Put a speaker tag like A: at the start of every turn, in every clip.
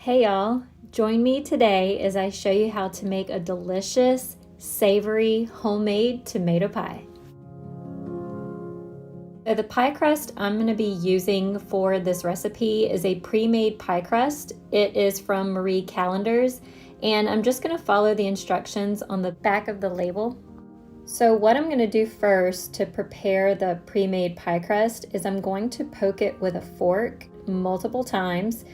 A: Hey y'all, join me today as I show you how to make a delicious, savory, homemade tomato pie. So the pie crust I'm going to be using for this recipe is a pre-made pie crust. It is from Marie Callender's, and I'm just going to follow the instructions on the back of the label. So what I'm going to do first to prepare the pre-made pie crust is I'm going to poke it with a fork multiple times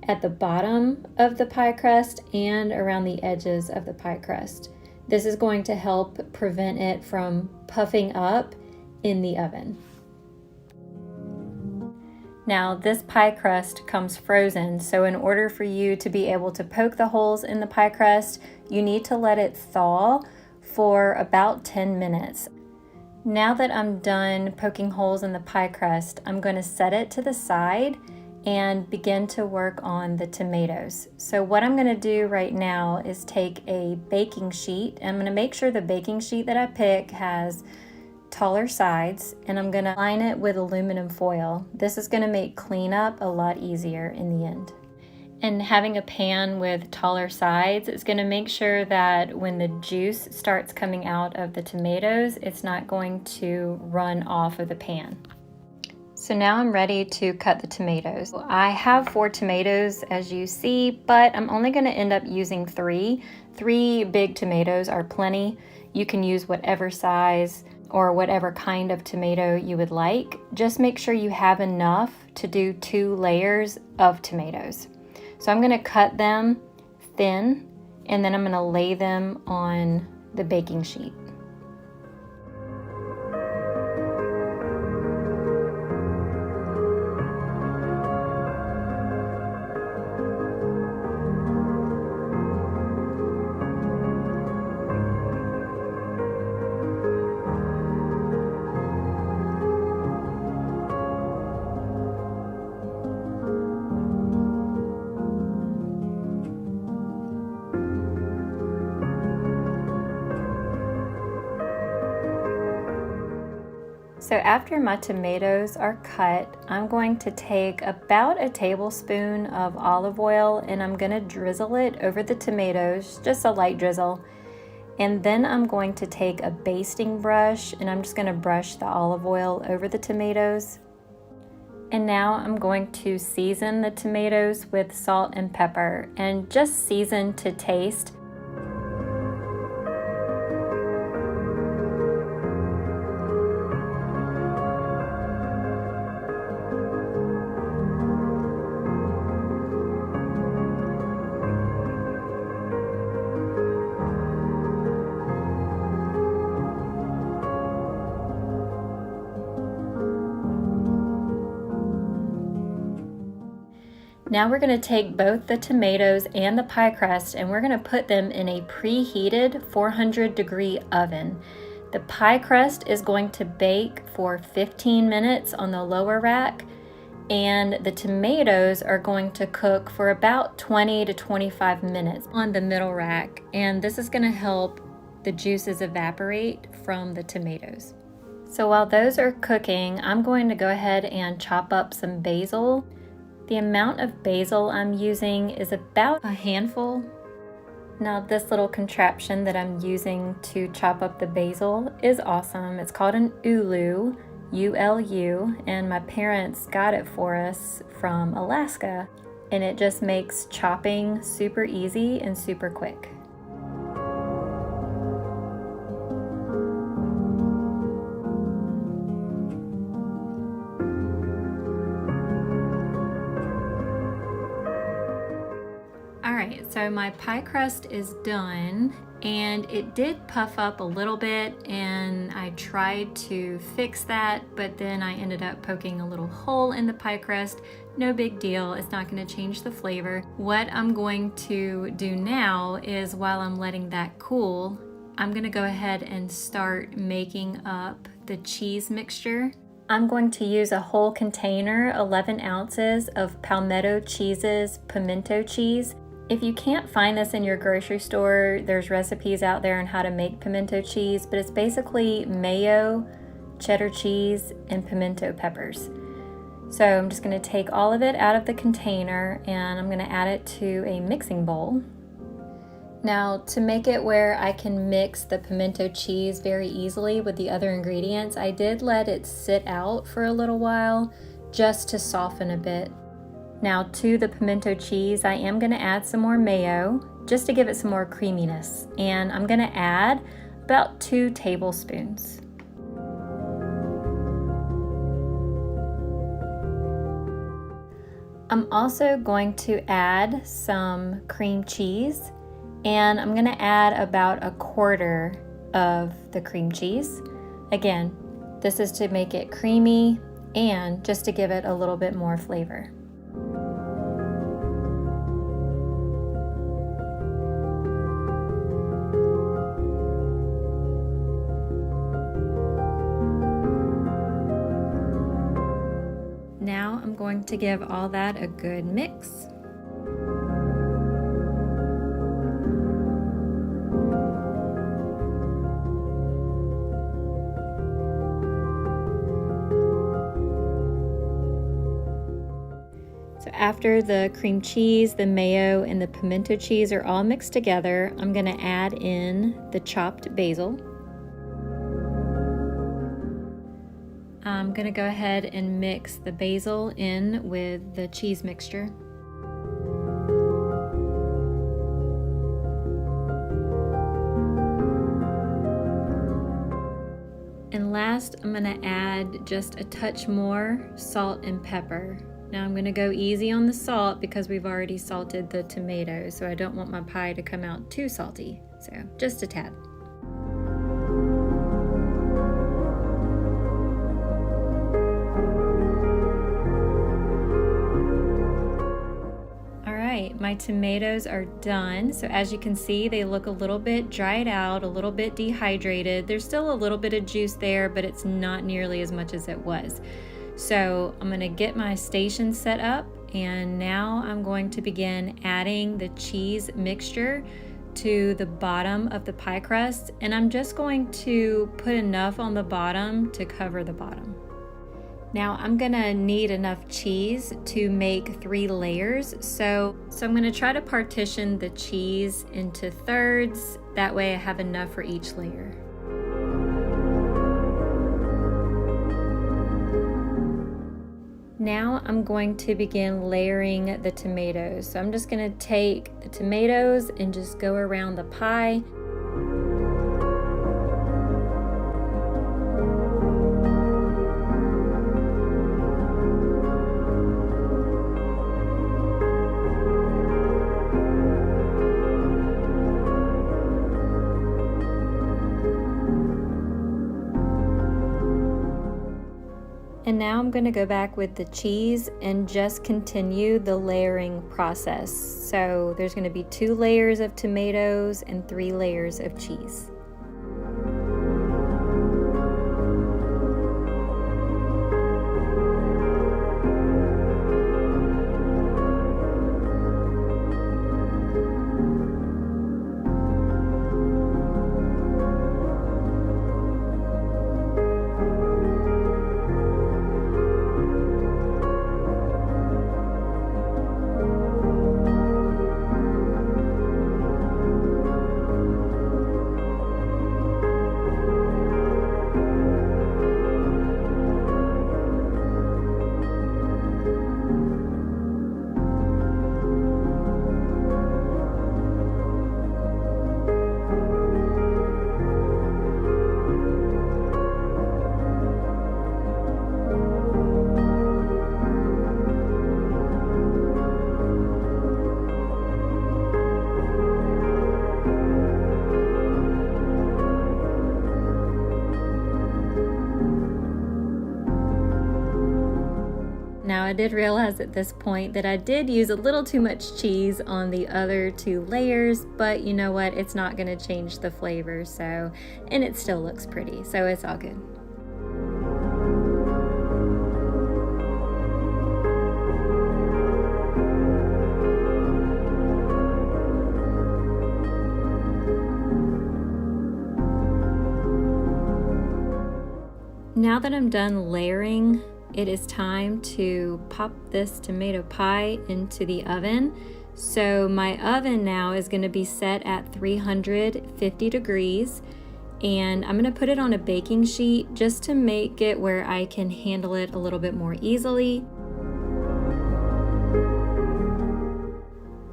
A: at the bottom of the pie crust and around the edges of the pie crust. This is going to help prevent it from puffing up in the oven. Now this pie crust comes frozen, so in order for you to be able to poke the holes in the pie crust, you need to let it thaw for about 10 minutes. Now that I'm done poking holes in the pie crust, I'm going to set it to the side and begin to work on the tomatoes. So what I'm going to do right now is take a baking sheet. I'm going to make sure the baking sheet that I pick has taller sides, and I'm going to line it with aluminum foil. This is going to make cleanup a lot easier in the end. And having a pan with taller sides is going to make sure that when the juice starts coming out of the tomatoes, it's not going to run off of the pan. So now I'm ready to cut the tomatoes. I have 4 tomatoes as you see, but I'm only going to end up using 3. 3 big tomatoes are plenty. You can use whatever size or whatever kind of tomato you would like. Just make sure you have enough to do 2 layers of tomatoes. So I'm going to cut them thin, and then I'm going to lay them on the baking sheet. So after my tomatoes are cut, I'm going to take about a tablespoon of olive oil and I'm going to drizzle it over the tomatoes, just a light drizzle. And then I'm going to take a basting brush and I'm just going to brush the olive oil over the tomatoes. And now I'm going to season the tomatoes with salt and pepper, and just season to taste. Now we're going to take both the tomatoes and the pie crust and we're going to put them in a preheated 400-degree oven. The pie crust is going to bake for 15 minutes on the lower rack, and the tomatoes are going to cook for about 20 to 25 minutes on the middle rack, and this is going to help the juices evaporate from the tomatoes. So while those are cooking, I'm going to go ahead and chop up some basil. The amount of basil I'm using is about a handful. Now this little contraption that I'm using to chop up the basil is awesome. It's called an ulu, U-L-U, and my parents got it for us from Alaska, and it just makes chopping super easy and super quick. Alright, so my pie crust is done, and it did puff up a little bit, and I tried to fix that, but then I ended up poking a little hole in the pie crust. No big deal, it's not going to change the flavor. What I'm going to do now is, while I'm letting that cool, I'm going to go ahead and start making up the cheese mixture. I'm going to use a whole container, 11 ounces of Palmetto Cheese's Pimento cheese. If you can't find this in your grocery store, there's recipes out there on how to make pimento cheese, but it's basically mayo, cheddar cheese, and pimento peppers. So I'm just going to take all of it out of the container and I'm going to add it to a mixing bowl. Now, to make it where I can mix the pimento cheese very easily with the other ingredients, I did let it sit out for a little while just to soften a bit. Now, to the pimento cheese, I am going to add some more mayo just to give it some more creaminess, and I'm going to add about 2 tablespoons. I'm also going to add some cream cheese, and I'm going to add about 1/4 of the cream cheese. Again, this is to make it creamy and just to give it a little bit more flavor. Now I'm going to give all that a good mix. So after the cream cheese, the mayo, and the pimento cheese are all mixed together, I'm going to add in the chopped basil. I'm going to go ahead and mix the basil in with the cheese mixture. And last, I'm going to add just a touch more salt and pepper. Now I'm going to go easy on the salt because we've already salted the tomatoes, so I don't want my pie to come out too salty. So just a tad. My tomatoes are done. So as you can see, they look a little bit dried out, a little bit dehydrated. There's still a little bit of juice there, but it's not nearly as much as it was. So I'm going to get my station set up, and now I'm going to begin adding the cheese mixture to the bottom of the pie crust, and I'm just going to put enough on the bottom to cover the bottom. Now I'm gonna need enough cheese to make 3 layers. So I'm gonna try to partition the cheese into thirds. That way I have enough for each layer. Now I'm going to begin layering the tomatoes. So I'm just gonna take the tomatoes and just go around the pie. And now I'm going to go back with the cheese and just continue the layering process. So there's going to be 2 layers of tomatoes and 3 layers of cheese. Now I did realize at this point that I did use a little too much cheese on the other 2 layers, but you know what, it's not going to change the flavor, so, and it still looks pretty, so it's all good. Now that I'm done layering it is time to pop this tomato pie into the oven. So my oven now is going to be set at 350 degrees, and I'm going to put it on a baking sheet just to make it where I can handle it a little bit more easily.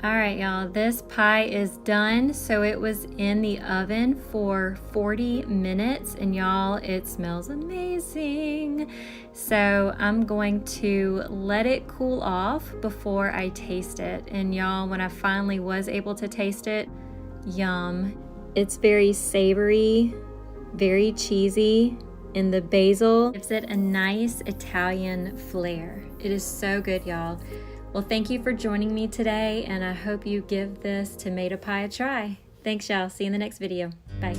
A: All right, y'all, this pie is done. So it was in the oven for 40 minutes, and y'all, it smells amazing. So I'm going to let it cool off before I taste it. And y'all, when I finally was able to taste it, yum. It's very savory, very cheesy, and the basil gives it a nice Italian flair. It is so good, y'all. Well, thank you for joining me today, and I hope you give this tomato pie a try. Thanks, y'all. See you in the next video. Bye.